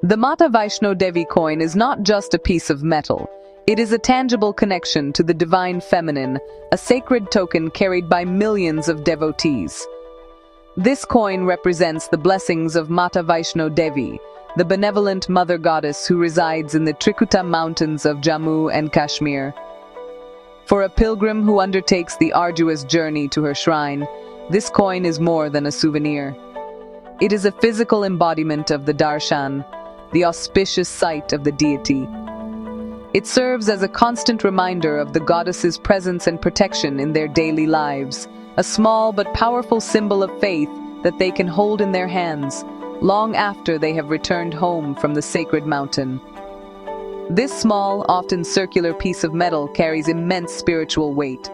The Mata Vaishno Devi coin is not just a piece of metal. It is a tangible connection to the divine feminine, a sacred token carried by millions of devotees. This coin represents the blessings of Mata Vaishno Devi, the benevolent mother goddess who resides in the Trikuta mountains of Jammu and Kashmir. For a pilgrim who undertakes the arduous journey to her shrine, this coin is more than a souvenir. It is a physical embodiment of the darshan, the auspicious sight of the deity. It serves as a constant reminder of the goddess's presence and protection in their daily lives, a small but powerful symbol of faith that they can hold in their hands, long after they have returned home from the sacred mountain. This small, often circular piece of metal carries immense spiritual weight.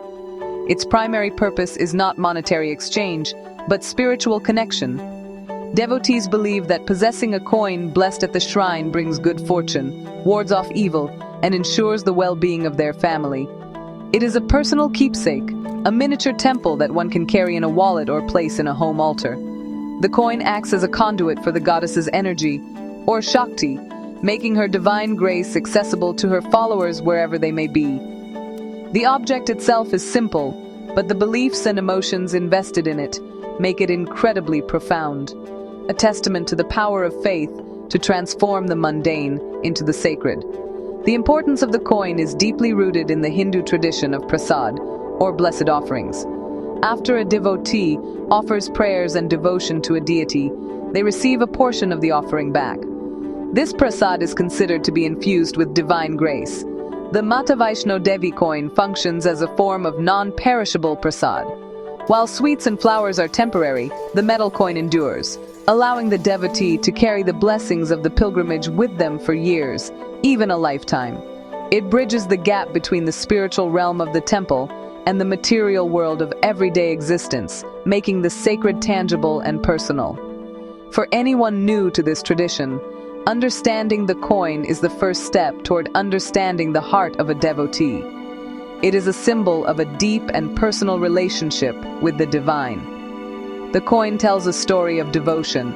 Its primary purpose is not monetary exchange, but spiritual connection. Devotees believe that possessing a coin blessed at the shrine brings good fortune, wards off evil, and ensures the well-being of their family. It is a personal keepsake, a miniature temple that one can carry in a wallet or place in a home altar. The coin acts as a conduit for the goddess's energy, or Shakti, making her divine grace accessible to her followers wherever they may be. The object itself is simple, but the beliefs and emotions invested in it make it incredibly profound, a testament to the power of faith to transform the mundane into the sacred. The importance of the coin is deeply rooted in the Hindu tradition of prasad, or blessed offerings. After a devotee offers prayers and devotion to a deity, they receive a portion of the offering back. This prasad is considered to be infused with divine grace. The Mata Vaishno Devi coin functions as a form of non-perishable prasad. While sweets and flowers are temporary, the metal coin endures, allowing the devotee to carry the blessings of the pilgrimage with them for years, even a lifetime. It bridges the gap between the spiritual realm of the temple and the material world of everyday existence, making the sacred tangible and personal. For anyone new to this tradition, understanding the coin is the first step toward understanding the heart of a devotee. It is a symbol of a deep and personal relationship with the divine. The coin tells a story of devotion,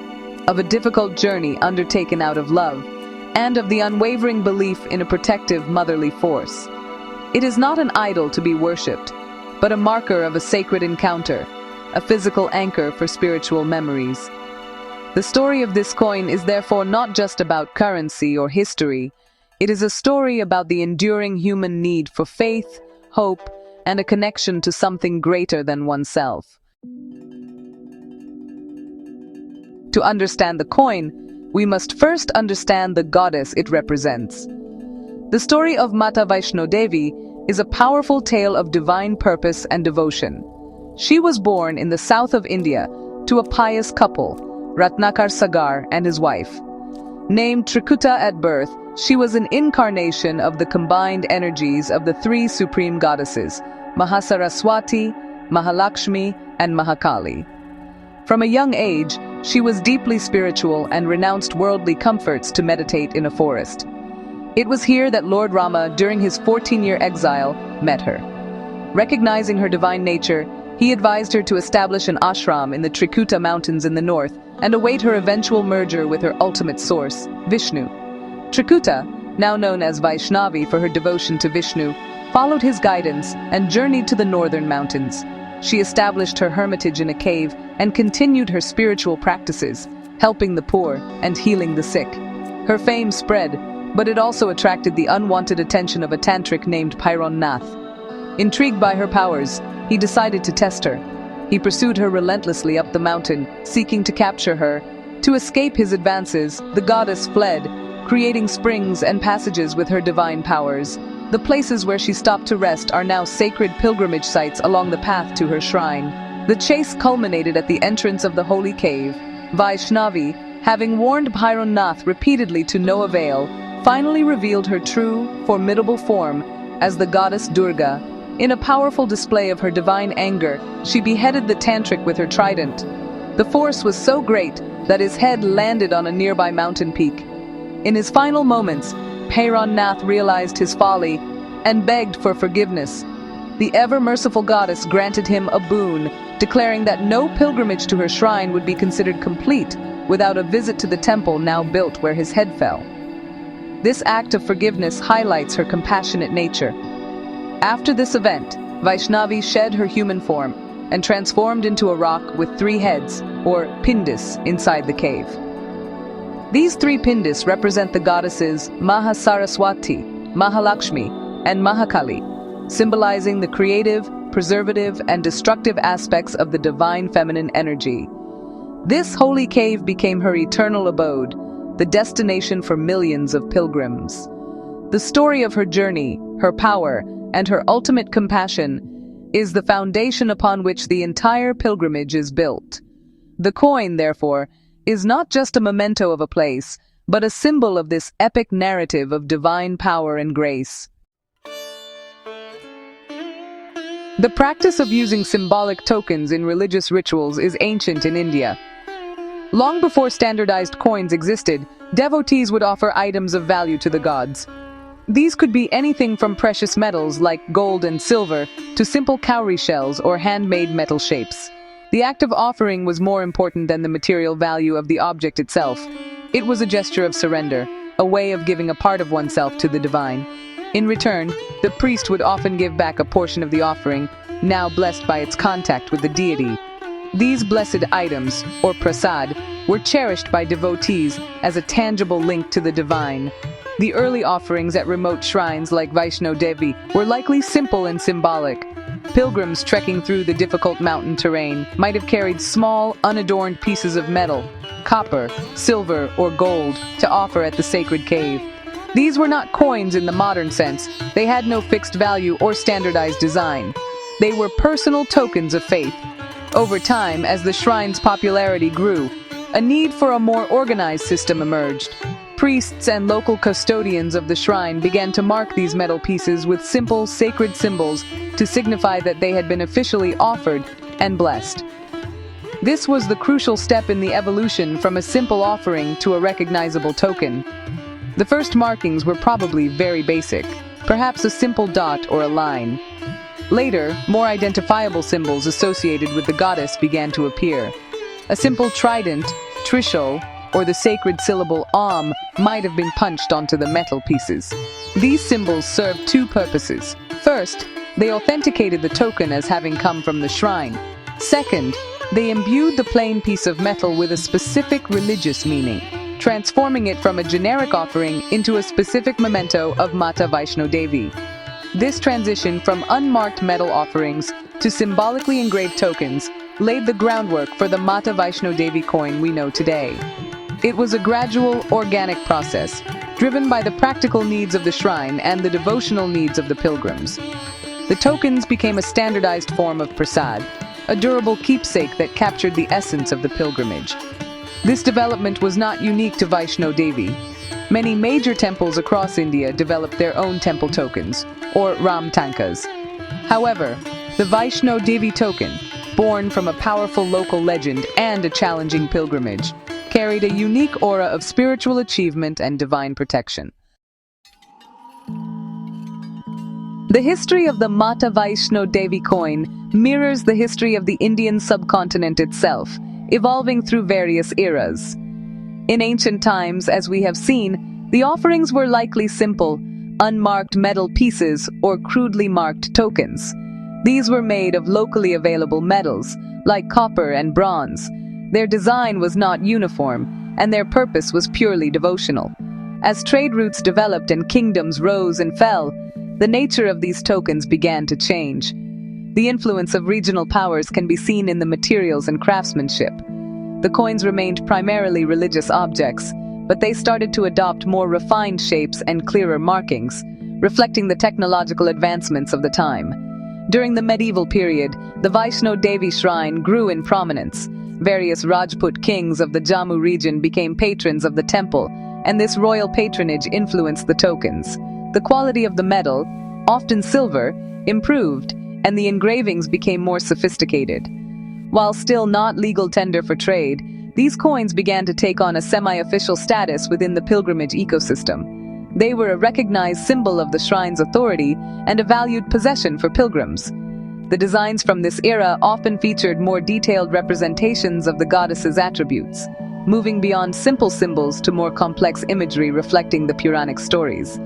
of a difficult journey undertaken out of love, and of the unwavering belief in a protective motherly force. It is not an idol to be worshipped, but a marker of a sacred encounter, a physical anchor for spiritual memories. The story of this coin is therefore not just about currency or history. It is a story about the enduring human need for faith, hope, and a connection to something greater than oneself. To understand the coin, we must first understand the goddess it represents. The story of Mata Vaishno Devi is a powerful tale of divine purpose and devotion. She was born in the south of India to a pious couple, Ratnakar Sagar and his wife. Named Trikuta at birth, she was an incarnation of the combined energies of the three supreme goddesses, Mahasaraswati, Mahalakshmi, and Mahakali. From a young age, she was deeply spiritual and renounced worldly comforts to meditate in a forest. It was here that Lord Rama, during his 14-year exile, met her. Recognizing her divine nature, he advised her to establish an ashram in the Trikuta mountains in the north and await her eventual merger with her ultimate source, Vishnu. Trikuta, now known as Vaishnavi for her devotion to Vishnu, followed his guidance and journeyed to the northern mountains. She established her hermitage in a cave and continued her spiritual practices, helping the poor and healing the sick. Her fame spread, but it also attracted the unwanted attention of a tantric named Bhairon Nath. Intrigued by her powers, he decided to test her. He pursued her relentlessly up the mountain, seeking to capture her. To escape his advances, the goddess fled, creating springs and passages with her divine powers. The places where she stopped to rest are now sacred pilgrimage sites along the path to her shrine. The chase culminated at the entrance of the holy cave. Vaishnavi, having warned Bhairon Nath repeatedly to no avail, finally revealed her true, formidable form as the goddess Durga. In a powerful display of her divine anger, she beheaded the tantric with her trident. The force was so great that his head landed on a nearby mountain peak. In his final moments, Bhairon Nath realized his folly and begged for forgiveness. The ever-merciful goddess granted him a boon, declaring that no pilgrimage to her shrine would be considered complete without a visit to the temple now built where his head fell. This act of forgiveness highlights her compassionate nature. After this event, Vaishnavi shed her human form and transformed into a rock with 3 heads, or pindis, inside the cave. These 3 pindis represent the goddesses Mahasaraswati, Mahalakshmi, and Mahakali, symbolizing the creative, preservative, and destructive aspects of the divine feminine energy. This holy cave became her eternal abode, the destination for millions of pilgrims. The story of her journey, her power, and her ultimate compassion is the foundation upon which the entire pilgrimage is built. The coin, therefore, is not just a memento of a place, but a symbol of this epic narrative of divine power and grace. The practice of using symbolic tokens in religious rituals is ancient in India. Long before standardized coins existed, devotees would offer items of value to the gods. These could be anything from precious metals like gold and silver to simple cowrie shells or handmade metal shapes. The act of offering was more important than the material value of the object itself. It was a gesture of surrender, a way of giving a part of oneself to the divine. In return, the priest would often give back a portion of the offering, now blessed by its contact with the deity. These blessed items, or prasad, were cherished by devotees as a tangible link to the divine. The early offerings at remote shrines like Vaishno Devi were likely simple and symbolic. Pilgrims trekking through the difficult mountain terrain might have carried small, unadorned pieces of metal, copper, silver, or gold to offer at the sacred cave. These were not coins in the modern sense. They had no fixed value or standardized design. They were personal tokens of faith. Over time, as the shrine's popularity grew, a need for a more organized system emerged. Priests and local custodians of the shrine began to mark these metal pieces with simple, sacred symbols to signify that they had been officially offered and blessed. This was the crucial step in the evolution from a simple offering to a recognizable token. The first markings were probably very basic, perhaps a simple dot or a line. Later, more identifiable symbols associated with the goddess began to appear. A simple trident, trishul, or the sacred syllable Om might have been punched onto the metal pieces. These symbols served 2 purposes. First, they authenticated the token as having come from the shrine. Second, they imbued the plain piece of metal with a specific religious meaning, transforming it from a generic offering into a specific memento of Mata Vaishno Devi. This transition from unmarked metal offerings to symbolically engraved tokens laid the groundwork for the Mata Vaishno Devi coin we know today. It was a gradual, organic process, driven by the practical needs of the shrine and the devotional needs of the pilgrims. The tokens became a standardized form of prasad, a durable keepsake that captured the essence of the pilgrimage. This development was not unique to Vaishno Devi. Many major temples across India developed their own temple tokens, or Ram Tankas. However, the Vaishno Devi token, born from a powerful local legend and a challenging pilgrimage, carried a unique aura of spiritual achievement and divine protection. The history of the Mata Vaishno Devi coin mirrors the history of the Indian subcontinent itself, evolving through various eras. In ancient times, as we have seen, the offerings were likely simple, unmarked metal pieces or crudely marked tokens. These were made of locally available metals, like copper and bronze. Their design was not uniform, and their purpose was purely devotional. As trade routes developed and kingdoms rose and fell, the nature of these tokens began to change. The influence of regional powers can be seen in the materials and craftsmanship. The coins remained primarily religious objects, but they started to adopt more refined shapes and clearer markings, reflecting the technological advancements of the time. During the medieval period, the Vaishno Devi shrine grew in prominence. Various Rajput kings of the Jammu region became patrons of the temple, and this royal patronage influenced the tokens. The quality of the metal, often silver, improved, and the engravings became more sophisticated. While still not legal tender for trade, these coins began to take on a semi-official status within the pilgrimage ecosystem. They were a recognized symbol of the shrine's authority and a valued possession for pilgrims. The designs from this era often featured more detailed representations of the goddess's attributes, moving beyond simple symbols to more complex imagery reflecting the Puranic stories.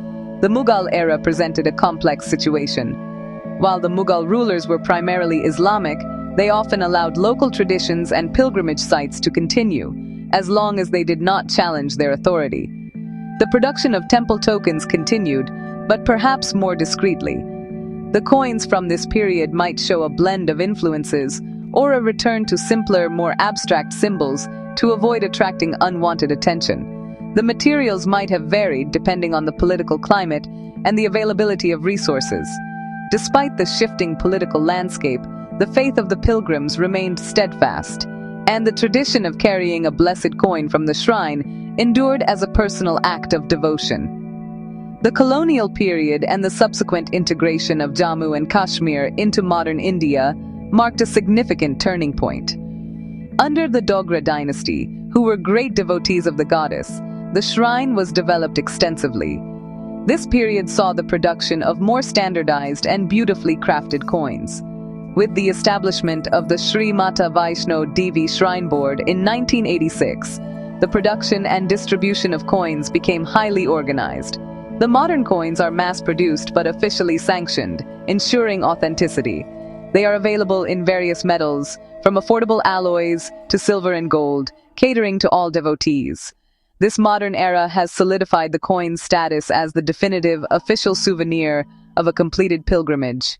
The Mughal era presented a complex situation. While the Mughal rulers were primarily Islamic, they often allowed local traditions and pilgrimage sites to continue, as long as they did not challenge their authority. The production of temple tokens continued, but perhaps more discreetly. The coins from this period might show a blend of influences, or a return to simpler, more abstract symbols to avoid attracting unwanted attention. The materials might have varied depending on the political climate and the availability of resources. Despite the shifting political landscape, the faith of the pilgrims remained steadfast, and the tradition of carrying a blessed coin from the shrine endured as a personal act of devotion. The colonial period and the subsequent integration of Jammu and Kashmir into modern India marked a significant turning point. Under the Dogra dynasty, who were great devotees of the goddess, the shrine was developed extensively. This period saw the production of more standardized and beautifully crafted coins. With the establishment of the Sri Mata Vaishno Devi Shrine Board in 1986, the production and distribution of coins became highly organized. The modern coins are mass-produced but officially sanctioned, ensuring authenticity. They are available in various metals, from affordable alloys to silver and gold, catering to all devotees. This modern era has solidified the coin's status as the definitive official souvenir of a completed pilgrimage.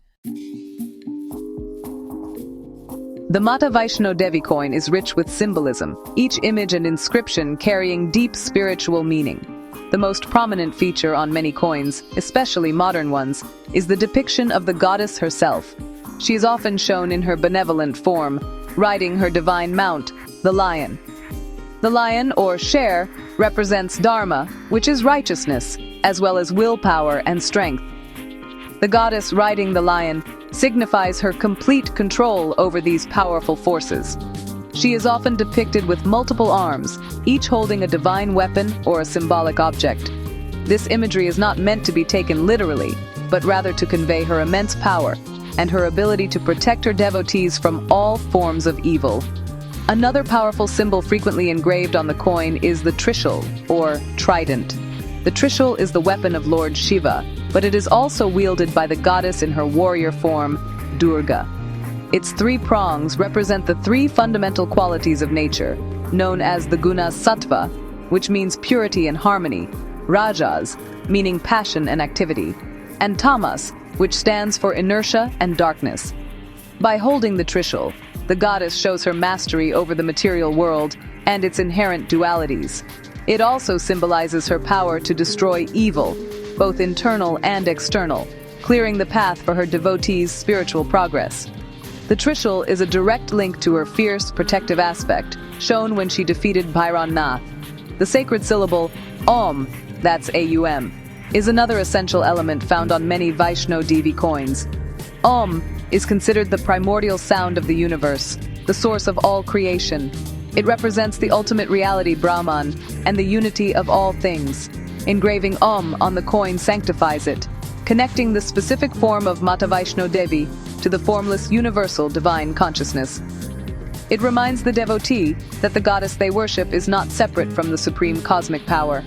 The Mata Vaishno Devi coin is rich with symbolism, each image and inscription carrying deep spiritual meaning. The most prominent feature on many coins, especially modern ones, is the depiction of the goddess herself. She is often shown in her benevolent form, riding her divine mount, the lion. The lion, or sher, represents dharma, which is righteousness, as well as willpower and strength. The goddess riding the lion signifies her complete control over these powerful forces. She is often depicted with multiple arms, each holding a divine weapon or a symbolic object. This imagery is not meant to be taken literally, but rather to convey her immense power and her ability to protect her devotees from all forms of evil. Another powerful symbol frequently engraved on the coin is the trishul, or trident. The trishul is the weapon of Lord Shiva, but it is also wielded by the goddess in her warrior form, Durga. Its three prongs represent the three fundamental qualities of nature, known as the gunas sattva, which means purity and harmony, rajas, meaning passion and activity, and tamas, which stands for inertia and darkness. By holding the trishul, the goddess shows her mastery over the material world and its inherent dualities. It also symbolizes her power to destroy evil, both internal and external, clearing the path for her devotees' spiritual progress. The trishul is a direct link to her fierce, protective aspect, shown when she defeated Bhairon Nath. The sacred syllable, Om, that's Aum, is another essential element found on many Vaishno Devi coins. Om is considered the primordial sound of the universe, the source of all creation. It represents the ultimate reality, Brahman, and the unity of all things. Engraving Om on the coin sanctifies it, connecting the specific form of Mata Vaishno Devi to the formless universal divine consciousness. It reminds the devotee that the goddess they worship is not separate from the supreme cosmic power.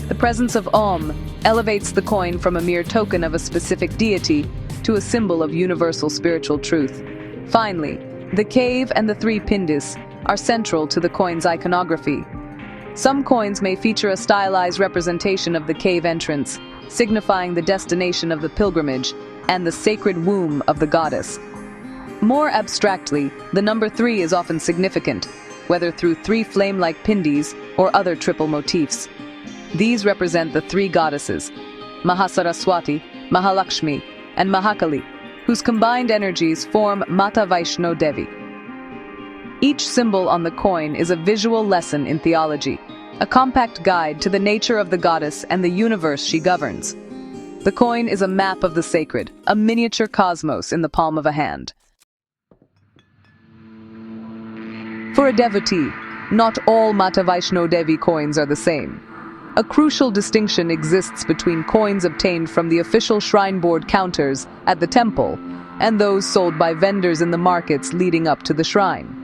The presence of Om elevates the coin from a mere token of a specific deity to a symbol of universal spiritual truth. Finally, the cave and the three pindis are central to the coin's iconography. Some coins may feature a stylized representation of the cave entrance, signifying the destination of the pilgrimage and the sacred womb of the goddess. More abstractly, the number 3 is often significant, whether through 3 flame-like pindis or other triple motifs. These represent the 3 goddesses, Mahasaraswati, Mahalakshmi, and Mahakali, whose combined energies form Mata Vaishno Devi. Each symbol on the coin is a visual lesson in theology, a compact guide to the nature of the goddess and the universe she governs. The coin is a map of the sacred, a miniature cosmos in the palm of a hand. For a devotee, not all Mata Vaishno Devi coins are the same. A crucial distinction exists between coins obtained from the official shrine board counters at the temple and those sold by vendors in the markets leading up to the shrine.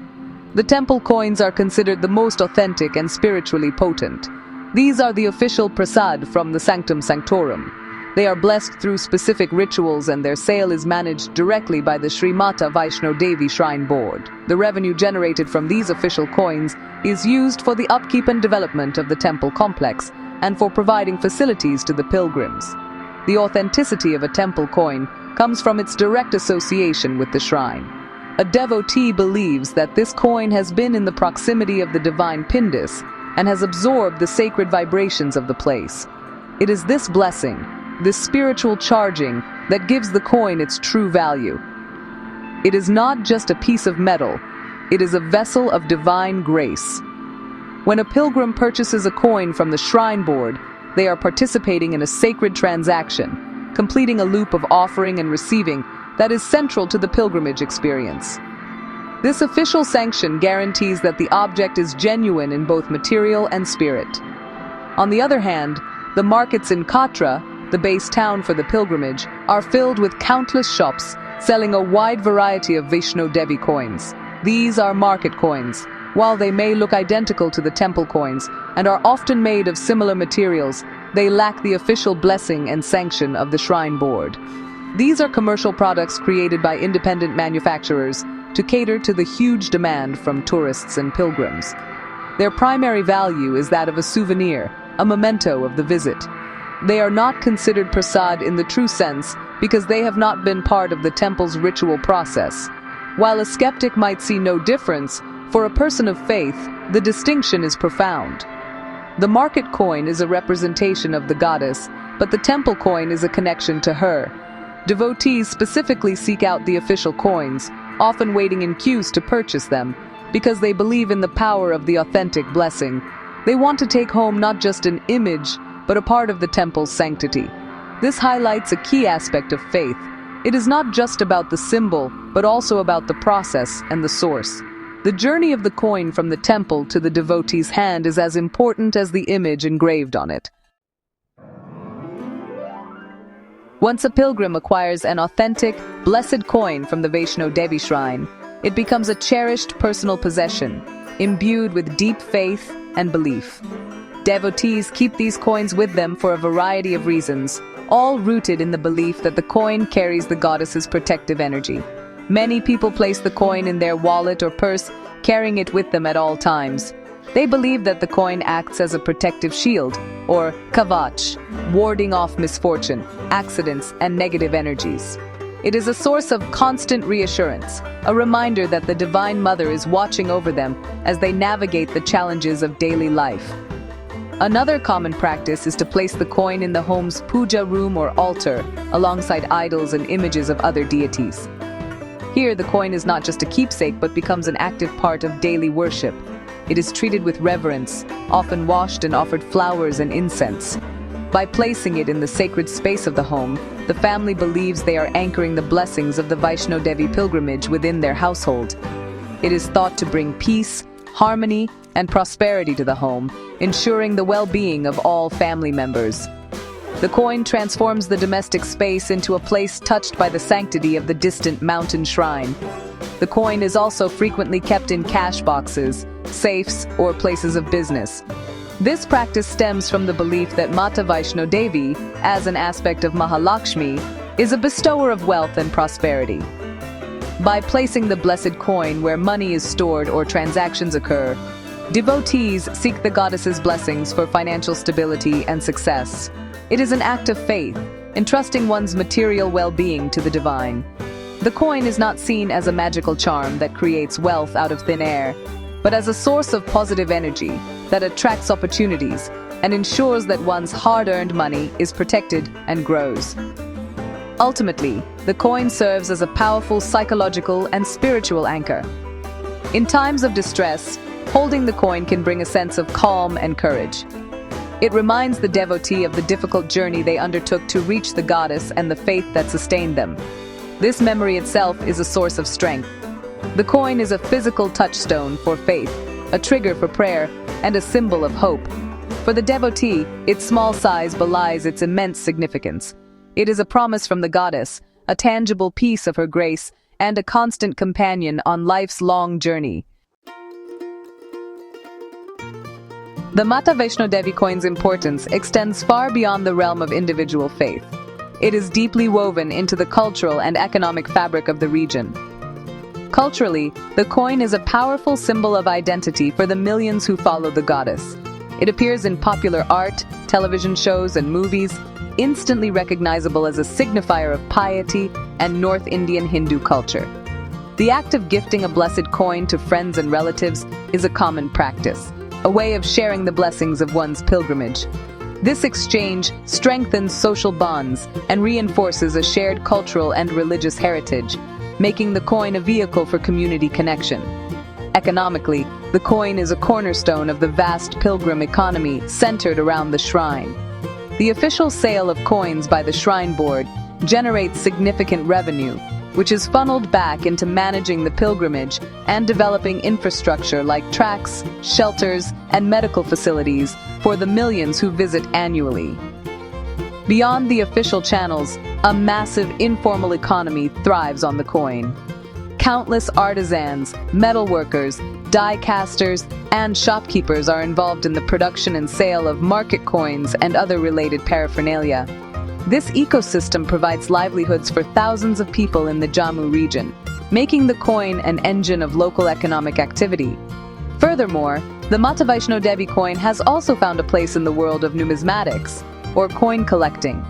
The temple coins are considered the most authentic and spiritually potent. These are the official prasad from the Sanctum Sanctorum. They are blessed through specific rituals, and their sale is managed directly by the Sri Mata Vaishno Devi Shrine Board. The revenue generated from these official coins is used for the upkeep and development of the temple complex and for providing facilities to the pilgrims. The authenticity of a temple coin comes from its direct association with the shrine. A devotee believes that this coin has been in the proximity of the divine Pindis and has absorbed the sacred vibrations of the place. It is this blessing, this spiritual charging, that gives the coin its true value. It is not just a piece of metal, it is a vessel of divine grace. When a pilgrim purchases a coin from the shrine board, they are participating in a sacred transaction, completing a loop of offering and receiving that is central to the pilgrimage experience. This official sanction guarantees that the object is genuine in both material and spirit. On the other hand, the markets in Katra, the base town for the pilgrimage, are filled with countless shops selling a wide variety of Vaishno Devi coins. These are market coins. While they may look identical to the temple coins and are often made of similar materials, they lack the official blessing and sanction of the shrine board. These are commercial products created by independent manufacturers to cater to the huge demand from tourists and pilgrims. Their primary value is that of a souvenir, a memento of the visit. They are not considered prasad in the true sense because they have not been part of the temple's ritual process. While a skeptic might see no difference, for a person of faith, the distinction is profound. The market coin is a representation of the goddess, but the temple coin is a connection to her. Devotees specifically seek out the official coins, often waiting in queues to purchase them, because they believe in the power of the authentic blessing. They want to take home not just an image, but a part of the temple's sanctity. This highlights a key aspect of faith. It is not just about the symbol, but also about the process and the source. The journey of the coin from the temple to the devotee's hand is as important as the image engraved on it. Once a pilgrim acquires an authentic, blessed coin from the Vaishno Devi shrine, it becomes a cherished personal possession, imbued with deep faith and belief. Devotees keep these coins with them for a variety of reasons, all rooted in the belief that the coin carries the goddess's protective energy. Many people place the coin in their wallet or purse, carrying it with them at all times. They believe that the coin acts as a protective shield, or kavach, warding off misfortune, accidents, and negative energies. It is a source of constant reassurance, a reminder that the Divine Mother is watching over them as they navigate the challenges of daily life. Another common practice is to place the coin in the home's puja room or altar, alongside idols and images of other deities. Here, the coin is not just a keepsake but becomes an active part of daily worship. It is treated with reverence, often washed and offered flowers and incense. By placing it in the sacred space of the home, the family believes they are anchoring the blessings of the Vaishno Devi pilgrimage within their household. It is thought to bring peace, harmony, and prosperity to the home, ensuring the well-being of all family members. The coin transforms the domestic space into a place touched by the sanctity of the distant mountain shrine. The coin is also frequently kept in cash boxes, safes, or places of business. This practice stems from the belief that Mata Vaishno Devi, as an aspect of Mahalakshmi, is a bestower of wealth and prosperity. By placing the blessed coin where money is stored or transactions occur, devotees seek the goddess's blessings for financial stability and success. It is an act of faith, entrusting one's material well-being to the divine. The coin is not seen as a magical charm that creates wealth out of thin air, but as a source of positive energy that attracts opportunities and ensures that one's hard-earned money is protected and grows. Ultimately, the coin serves as a powerful psychological and spiritual anchor. In times of distress, holding the coin can bring a sense of calm and courage. It reminds the devotee of the difficult journey they undertook to reach the goddess and the faith that sustained them. This memory itself is a source of strength. The coin is a physical touchstone for faith, a trigger for prayer, and a symbol of hope. For the devotee, its small size belies its immense significance. It is a promise from the goddess, a tangible piece of her grace, and a constant companion on life's long journey. The Mata Vaishno Devi coin's importance extends far beyond the realm of individual faith. It is deeply woven into the cultural and economic fabric of the region. Culturally, the coin is a powerful symbol of identity for the millions who follow the goddess. It appears in popular art, television shows, and movies, instantly recognizable as a signifier of piety and North Indian Hindu culture. The act of gifting a blessed coin to friends and relatives is a common practice, a way of sharing the blessings of one's pilgrimage. This exchange strengthens social bonds and reinforces a shared cultural and religious heritage, making the coin a vehicle for community connection. Economically, the coin is a cornerstone of the vast pilgrim economy centered around the shrine. The official sale of coins by the Shrine Board generates significant revenue, which is funneled back into managing the pilgrimage and developing infrastructure like tracks, shelters, and medical facilities for the millions who visit annually. Beyond the official channels, a massive informal economy thrives on the coin. Countless artisans, metalworkers, die casters, and shopkeepers are involved in the production and sale of market coins and other related paraphernalia. This ecosystem provides livelihoods for thousands of people in the Jammu region, making the coin an engine of local economic activity. Furthermore, the Mata Vaishno Devi coin has also found a place in the world of numismatics, or coin collecting.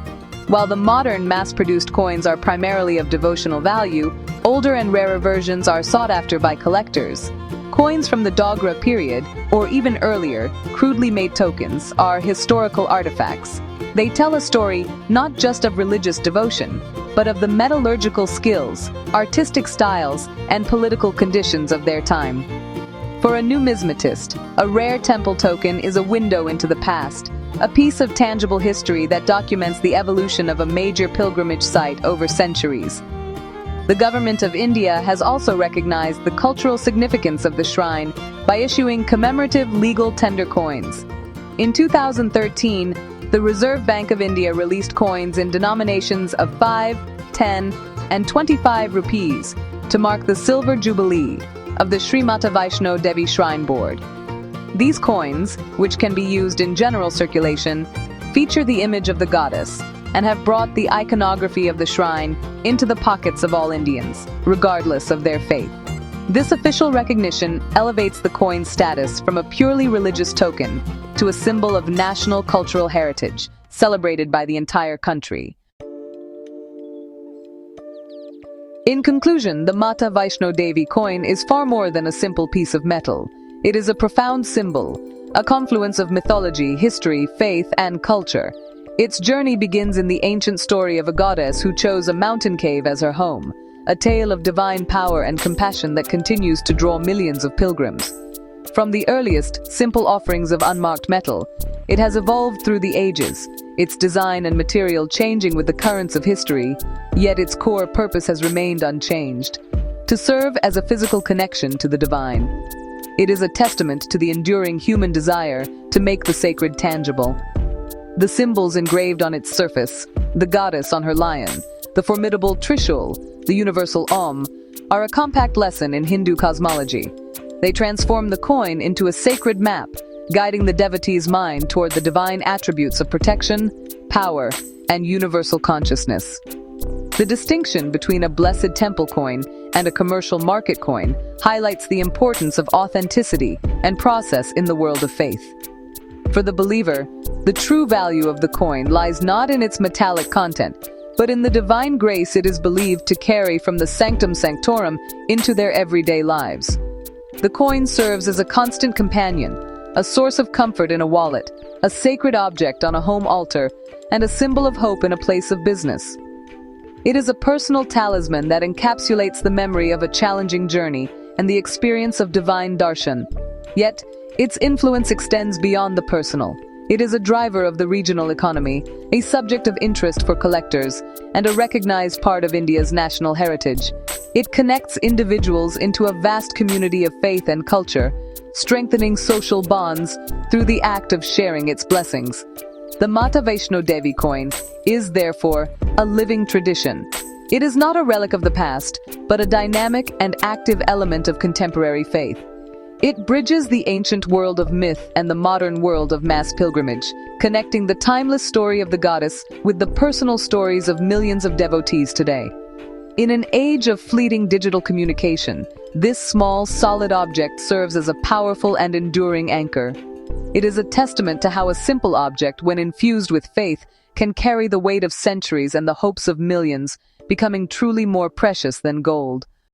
While the modern mass-produced coins are primarily of devotional value, older and rarer versions are sought after by collectors. Coins from the Dogra period, or even earlier, crudely made tokens, are historical artifacts. They tell a story not just of religious devotion, but of the metallurgical skills, artistic styles, and political conditions of their time. For a numismatist, a rare temple token is a window into the past, a piece of tangible history that documents the evolution of a major pilgrimage site over centuries. The government of India has also recognized the cultural significance of the shrine by issuing commemorative legal tender coins. In 2013, the Reserve Bank of India released coins in denominations of 5, 10, and 25 rupees to mark the silver jubilee of the Sri Mata Vaishno Devi Shrine Board. These coins, which can be used in general circulation, feature the image of the goddess and have brought the iconography of the shrine into the pockets of all Indians, regardless of their faith. This official recognition elevates the coin's status from a purely religious token to a symbol of national cultural heritage, celebrated by the entire country. In conclusion, the Mata Vaishno Devi coin is far more than a simple piece of metal. It is a profound symbol, a confluence of mythology, history, faith, and culture. Its journey begins in the ancient story of a goddess who chose a mountain cave as her home, a tale of divine power and compassion that continues to draw millions of pilgrims. From the earliest, simple offerings of unmarked metal, it has evolved through the ages, its design and material changing with the currents of history, yet its core purpose has remained unchanged: to serve as a physical connection to the divine. It is a testament to the enduring human desire to make the sacred tangible. The symbols engraved on its surface, the goddess on her lion, the formidable Trishul, the universal Om, are a compact lesson in Hindu cosmology. They transform the coin into a sacred map, guiding the devotee's mind toward the divine attributes of protection, power, and universal consciousness. The distinction between a blessed temple coin and a commercial market coin highlights the importance of authenticity and process in the world of faith. For the believer, the true value of the coin lies not in its metallic content, but in the divine grace it is believed to carry from the sanctum sanctorum into their everyday lives. The coin serves as a constant companion, a source of comfort in a wallet, a sacred object on a home altar, and a symbol of hope in a place of business. It is a personal talisman that encapsulates the memory of a challenging journey and the experience of divine darshan. Yet, its influence extends beyond the personal. It is a driver of the regional economy, a subject of interest for collectors, and a recognized part of India's national heritage. It connects individuals into a vast community of faith and culture, strengthening social bonds through the act of sharing its blessings. The Mata Vaishno Devi coin is, therefore, a living tradition, It is not a relic of the past, but a dynamic and active element of contemporary faith. It bridges the ancient world of myth and the modern world of mass pilgrimage, connecting the timeless story of the goddess with the personal stories of millions of devotees today. In an age of fleeting digital communication, this small, solid object serves as a powerful and enduring anchor. It is a testament to how a simple object, when infused with faith, can carry the weight of centuries and the hopes of millions, becoming truly more precious than gold.